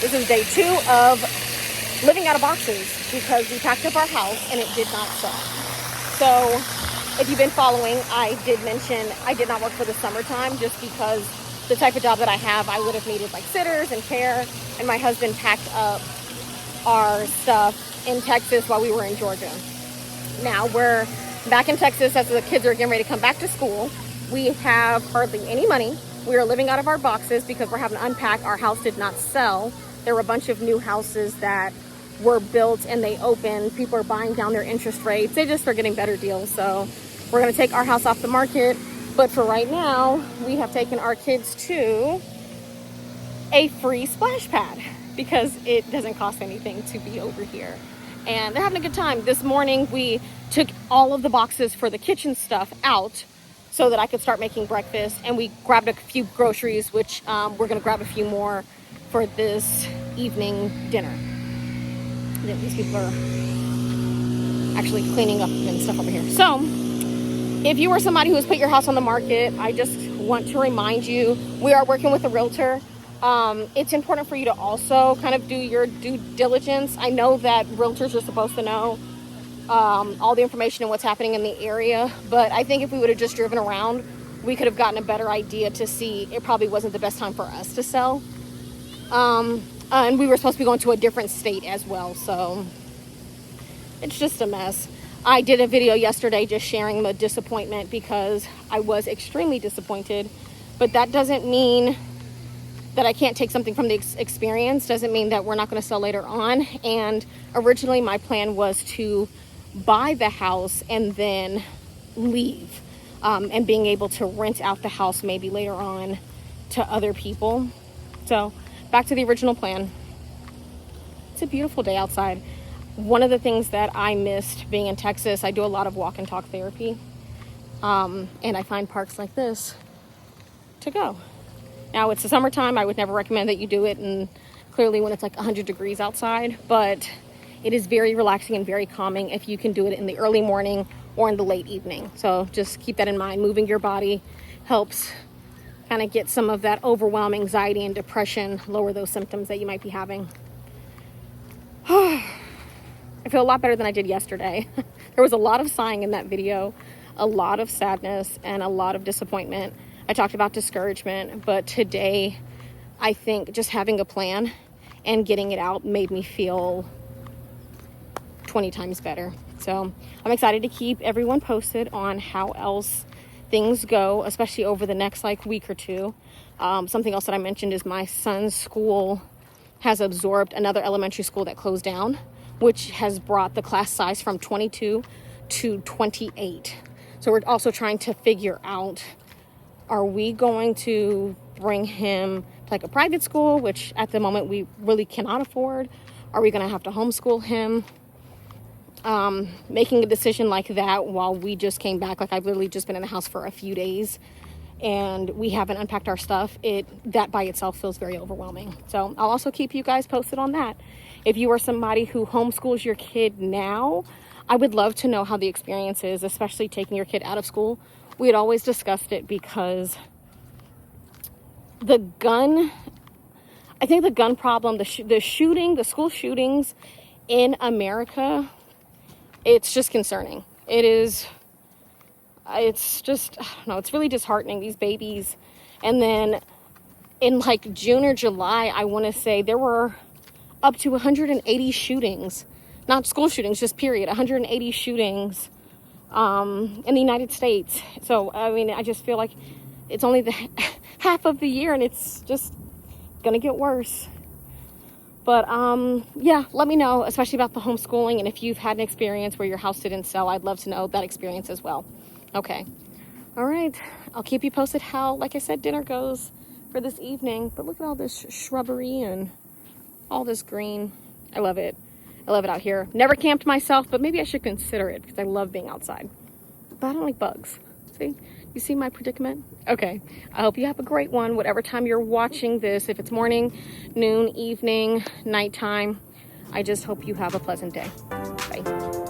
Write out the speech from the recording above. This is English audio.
This is day 2 of living out of boxes because we packed up our house and it did not sell. So if you've been following, I did mention I did not work for the summertime just because the type of job that I have, I would have needed like sitters and care. And my husband packed up our stuff in Texas while we were in Georgia. Now we're back in Texas as the kids are getting ready to come back to school. We have hardly any money. We are living out of our boxes because we're having to unpack. Our house did not sell. There were a bunch of new houses that were built and they opened. People are buying down their interest rates. They just are getting better deals. So we're going to take our house off the market. But for right now, we have taken our kids to a free splash pad because it doesn't cost anything to be over here. And they're having a good time. This morning, we took all of the boxes for the kitchen stuff out so that I could start making breakfast. And we grabbed a few groceries, which we're going to grab a few more for this evening dinner. These people are actually cleaning up and stuff over here. So if you are somebody who has put your house on the market, I just want to remind you, we are working with a realtor. It's important for you to also kind of do your due diligence. I know that realtors are supposed to know all the information and what's happening in the area, but I think if we would have just driven around, we could have gotten a better idea to see it probably wasn't the best time for us to sell. And we were supposed to be going to a different state as well, so it's just a mess. I did a video yesterday just sharing the disappointment because I was extremely disappointed, but that doesn't mean that I can't take something from the experience. Doesn't mean that we're not going to sell later on. And originally my plan was to buy the house and then leave, and being able to rent out the house maybe later on to other people. So back to the original plan. It's a beautiful day outside. One of the things that I missed being in Texas, I do a lot of walk and talk therapy. And I find parks like this to go. Now it's the summertime. I would never recommend that you do it, and clearly when it's like 100 degrees outside, but it is very relaxing and very calming if you can do it in the early morning or in the late evening. So just keep that in mind. Moving your body helps kind of get some of that overwhelm, anxiety, and depression, lower those symptoms that you might be having. I feel a lot better than I did yesterday. There was a lot of sighing in that video, a lot of sadness, and a lot of disappointment. I talked about discouragement, but today I think just having a plan and getting it out made me feel 20 times better. So I'm excited to keep everyone posted on how else things go, especially over the next week or two. Something else that I mentioned is my son's school has absorbed another elementary school that closed down, which has brought the class size from 22 to 28. So we're also trying to figure out, are we going to bring him to like a private school, which at the moment we really cannot afford? Are we going to have to homeschool him? Making a decision like that while we just came back, like I've literally just been in the house for a few days and we haven't unpacked our stuff, that by itself feels very overwhelming. So I'll also keep you guys posted on that. If you are somebody who homeschools your kid now, I would love to know how the experience is, especially taking your kid out of school. We had always discussed it because the gun problem, the school shootings in America, it's just concerning. It's just, I don't know, it's really disheartening, these babies. And then in like June or July, I want to say there were up to 180 shootings, not school shootings, just period, 180 shootings in the United States. So, I mean, I just feel like it's only the half of the year and it's just going to get worse. But yeah, let me know, especially about the homeschooling. And if you've had an experience where your house didn't sell, I'd love to know that experience as well. Okay. All right. I'll keep you posted how, like I said, dinner goes for this evening. But look at all this shrubbery and all this green. I love it. I love it out here. Never camped myself, but maybe I should consider it because I love being outside. But I don't like bugs. See? You see my predicament? Okay. I hope you have a great one, whatever time you're watching this. If it's morning, noon, evening, nighttime, I just hope you have a pleasant day. Bye.